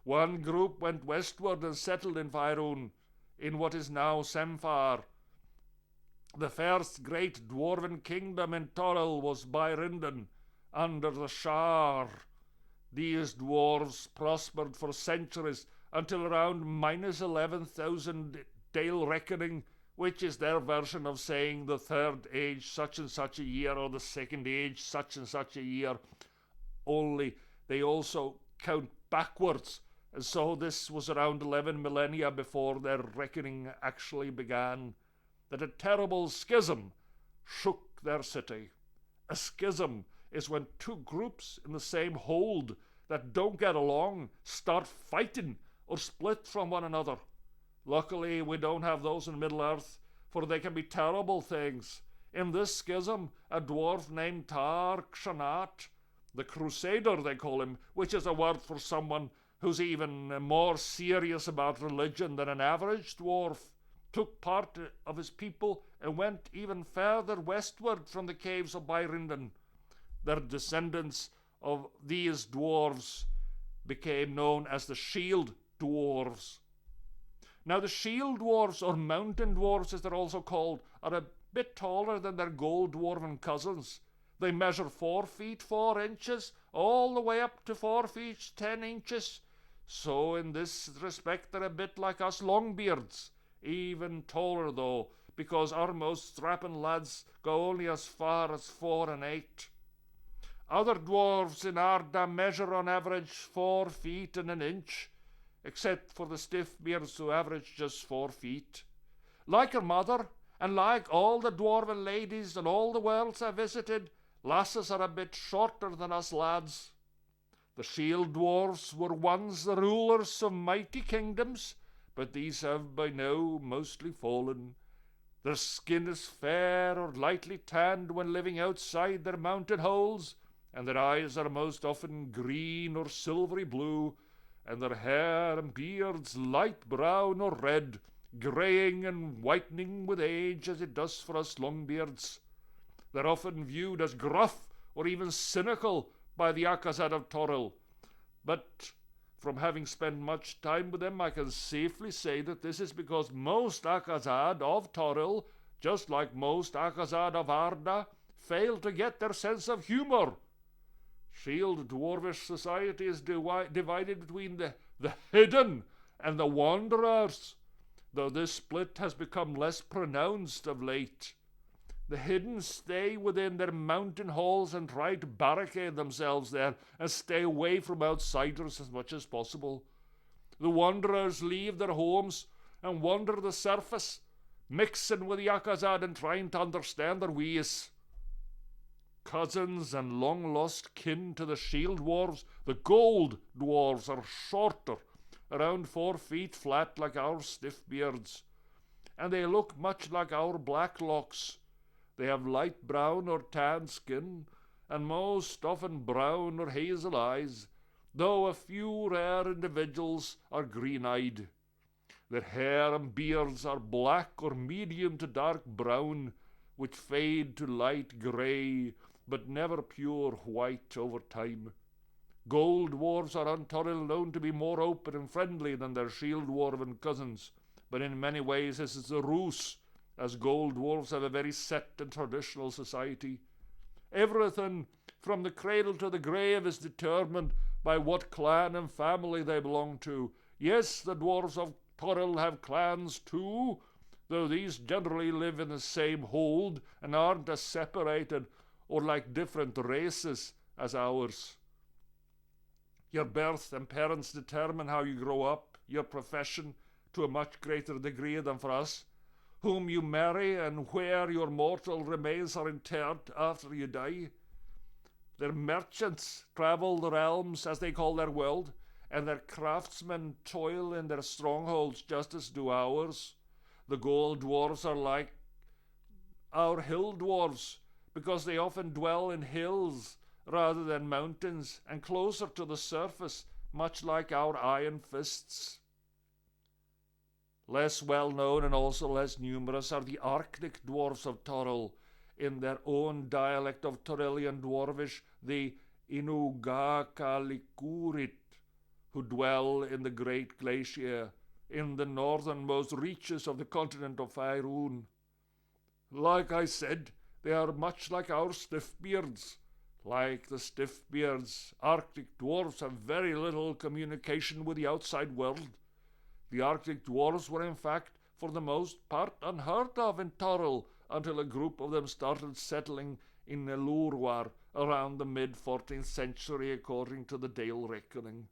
One group went westward and settled in Faerun, in what is now Semfar. The first great dwarven kingdom in Toril was Bairinden, under the Shar. These dwarves prospered for centuries until around minus 11,000 Dale reckoning, which is their version of saying the third age such and such a year or the second age such and such a year. Only they also count backwards, and so this was around 11 millennia before their reckoning actually began, that a terrible schism shook their city. A schism is when two groups in the same hold that don't get along start fighting or split from one another. Luckily, we don't have those in Middle-earth, for they can be terrible things. In this schism, a dwarf named Tar-Kshanat, the Crusader they call him, which is a word for someone who's even more serious about religion than an average dwarf, took part of his people and went even further westward from the caves of Bairinden. Their descendants of these dwarves became known as the Shield Dwarves. Now the Shield Dwarves, or Mountain Dwarves as they're also called, are a bit taller than their Gold Dwarven cousins. They measure 4 feet 4 inches, all the way up to 4 feet 10 inches. So in this respect they're a bit like us Longbeards, even taller though, because our most strapping lads go only as far as 4 and 8. Other dwarves in Arda measure on average 4 feet and an inch, except for the stiff-beards who average just 4 feet. Like her mother, and like all the dwarven ladies and all the worlds I visited, lasses are a bit shorter than us lads. The Shield Dwarves were once the rulers of mighty kingdoms, but these have by now mostly fallen. Their skin is fair or lightly tanned when living outside their mountain holes, and their eyes are most often green or silvery blue, and their hair and beards light brown or red, greying and whitening with age as it does for us Longbeards. They're often viewed as gruff or even cynical by the Akazad of Toril, but from having spent much time with them, I can safely say that this is because most Akazad of Toril, just like most Akazad of Arda, fail to get their sense of humour. Shield Dwarvish society is divided between the hidden and the wanderers, though this split has become less pronounced of late. The hidden stay within their mountain halls and try to barricade themselves there and stay away from outsiders as much as possible. The wanderers leave their homes and wander the surface, mixing with the Akazad and trying to understand their ways. Cousins and long-lost kin to the Shield Dwarves, the Gold Dwarves are shorter, around 4 feet flat like our stiff beards, and they look much like our Blacklocks. They have light brown or tan skin, and most often brown or hazel eyes, though a few rare individuals are green-eyed. Their hair and beards are black or medium to dark brown, which fade to light grey, but never pure white over time. Gold Dwarves are on Toril known to be more open and friendly than their Shield Dwarven cousins, but in many ways this is a ruse, as Gold Dwarves have a very set and traditional society. Everything from the cradle to the grave is determined by what clan and family they belong to. Yes, the Dwarves of Toril have clans too, though these generally live in the same hold and aren't as separated or like different races as ours. Your birth and parents determine how you grow up, your profession, to a much greater degree than for us, whom you marry and where your mortal remains are interred after you die. Their merchants travel the realms, as they call their world, and their craftsmen toil in their strongholds just as do ours. The Gold Dwarves are like our Hill Dwarves, because they often dwell in hills rather than mountains, and closer to the surface, much like our Iron Fists. Less well known and also less numerous are the Arctic Dwarves of Toril, in their own dialect of Torilian Dwarvish, the Inugakalikurit, who dwell in the great glacier in the northernmost reaches of the continent of Faerun. Like I said, they are much like our stiffbeards. Like the stiffbeards, Arctic dwarves have very little communication with the outside world. The Arctic dwarves were in fact, for the most part, unheard of in Toril until a group of them started settling in Elurwar around the mid-14th century according to the Dale reckoning.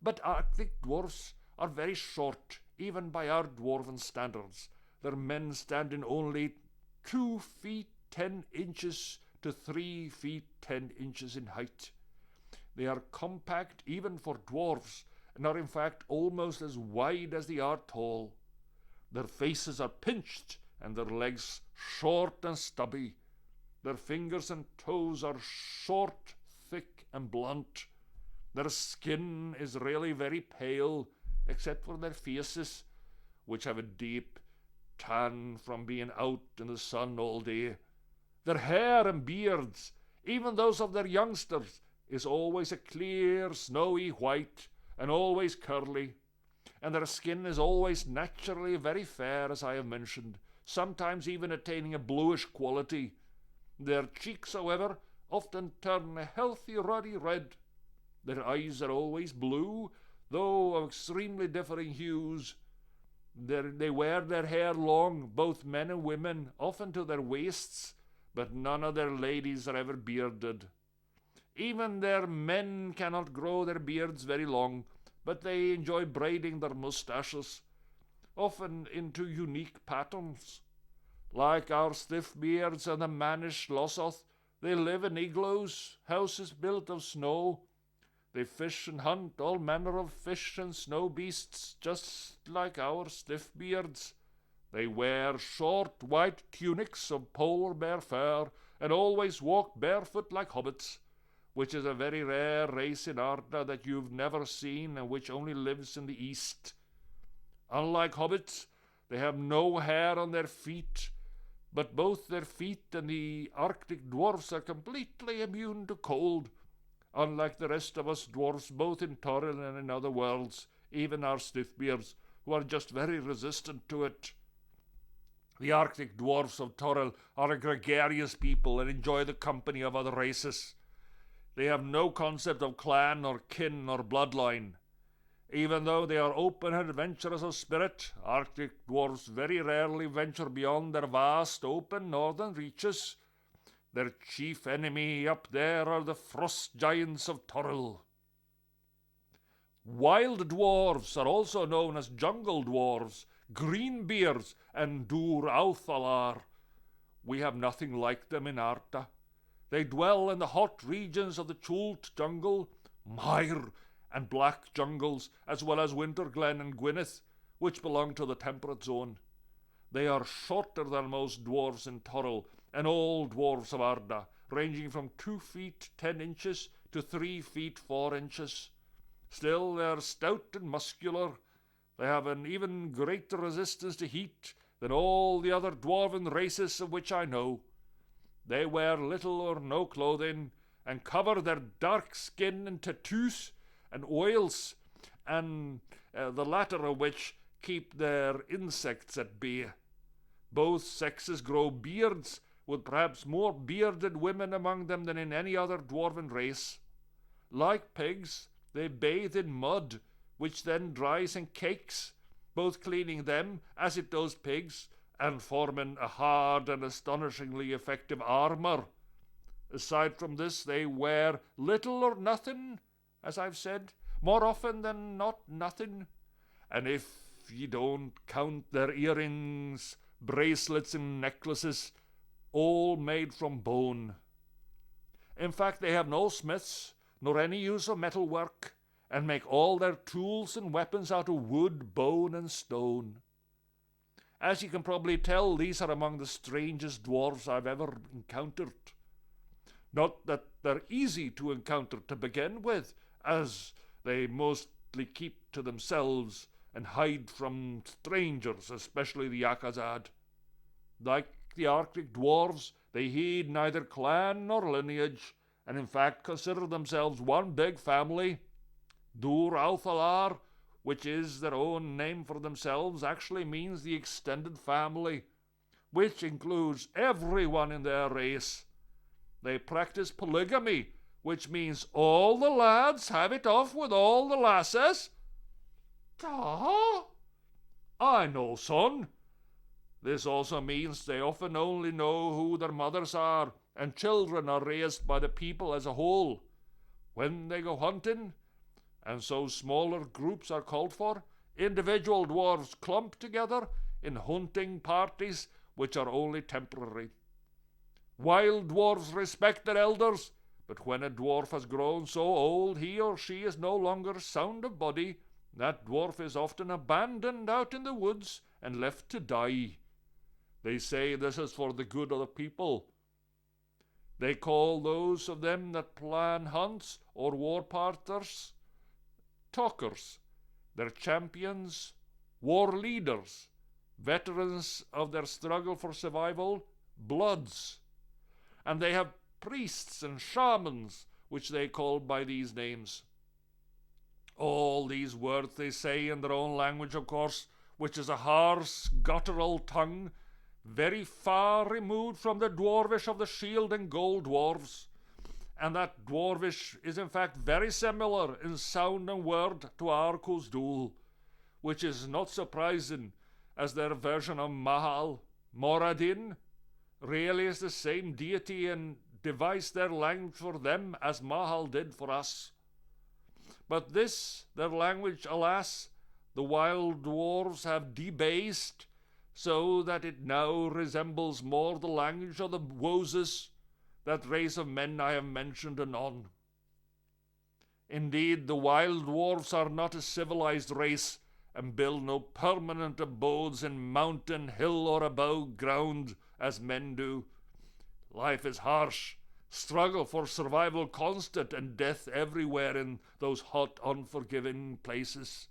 But Arctic dwarfs are very short, even by our dwarven standards. Their men stand in only 2 feet 10 inches to 3 feet 10 inches in height. They are compact even for dwarves, and are in fact almost as wide as they are tall. Their faces are pinched, and their legs short and stubby. Their fingers and toes are short, thick, and blunt. Their skin is really very pale, except for their faces, which have a deep tan from being out in the sun all day. Their hair and beards, even those of their youngsters, is always a clear, snowy white, and always curly. And their skin is always naturally very fair, as I have mentioned, sometimes even attaining a bluish quality. Their cheeks, however, often turn a healthy ruddy red. Their eyes are always blue, though of extremely differing hues. They wear their hair long, both men and women, often to their waists, but none of their ladies are ever bearded. Even their men cannot grow their beards very long, but they enjoy braiding their moustaches, often into unique patterns. Like our stiffbeards and the mannish Lossoth, they live in igloos, houses built of snow. They fish and hunt all manner of fish and snow beasts, just like our stiffbeards. They wear short white tunics of polar bear fur, and always walk barefoot like hobbits, which is a very rare race in Arda that you've never seen and which only lives in the east. Unlike hobbits, they have no hair on their feet, but both their feet and the Arctic dwarfs are completely immune to cold, unlike the rest of us dwarfs, both in Toril and in other worlds, even our stiffbeards, who are just very resistant to it. The Arctic dwarfs of Toril are a gregarious people and enjoy the company of other races. They have no concept of clan or kin or bloodline. Even though they are open and adventurous of spirit, Arctic dwarfs very rarely venture beyond their vast open northern reaches. Their chief enemy up there are the frost giants of Toril. Wild dwarves are also known as jungle dwarves, greenbeards, and Dur-Authalar. We have nothing like them in Arda. They dwell in the hot regions of the Chult jungle, Mire, and black jungles, as well as Winterglen and Gwynedd, which belong to the temperate zone. They are shorter than most dwarves in Toril, and all dwarves of Arda, ranging from 2 feet 10 inches to 3 feet 4 inches. Still, they are stout and muscular. They have an even greater resistance to heat than all the other dwarven races of which I know. They wear little or no clothing, and cover their dark skin in tattoos and oils, and the latter of which keep their insects at bay. Both sexes grow beards, with perhaps more bearded women among them than in any other dwarven race. Like pigs, they bathe in mud, which then dries in cakes, both cleaning them, as it does pigs, and forming a hard and astonishingly effective armour. Aside from this, they wear little or nothing, as I've said, more often than not nothing. And if you don't count their earrings, bracelets, and necklaces, all made from bone. In fact, they have no smiths, nor any use of metalwork, and make all their tools and weapons out of wood, bone, and stone. As you can probably tell, these are among the strangest dwarves I've ever encountered. Not that they're easy to encounter to begin with, as they mostly keep to themselves and hide from strangers, especially the Akazad. Like the Arctic dwarves, they heed neither clan nor lineage, and in fact consider themselves one big family. Dur-Authalar, which is their own name for themselves, actually means the extended family, which includes everyone in their race. They practice polygamy, which means all the lads have it off with all the lasses. Ta! I know, son. This also means they often only know who their mothers are, and children are raised by the people as a whole. When they go hunting, and so smaller groups are called for, individual dwarves clump together in hunting parties which are only temporary. Wild dwarves respect their elders, but when a dwarf has grown so old he or she is no longer sound of body, that dwarf is often abandoned out in the woods and left to die. They say this is for the good of the people. They call those of them that plan hunts or war parties talkers, their champions, war leaders, veterans of their struggle for survival, bloods. And they have priests and shamans, which they call by these names. All these words they say in their own language, of course, which is a harsh, guttural tongue, very far removed from the dwarvish of the shield and gold dwarves. And that dwarvish is in fact very similar in sound and word to our Khuz'dul, which is not surprising, as their version of Mahal, Moradin, really is the same deity and devised their language for them as Mahal did for us. But this, their language, alas, the wild dwarves have debased, so that it now resembles more the language of the Woses, that race of men I have mentioned anon. Indeed, the wild dwarfs are not a civilized race, and build no permanent abodes in mountain, hill, or above ground, as men do. Life is harsh, struggle for survival constant, and death everywhere in those hot, unforgiving places.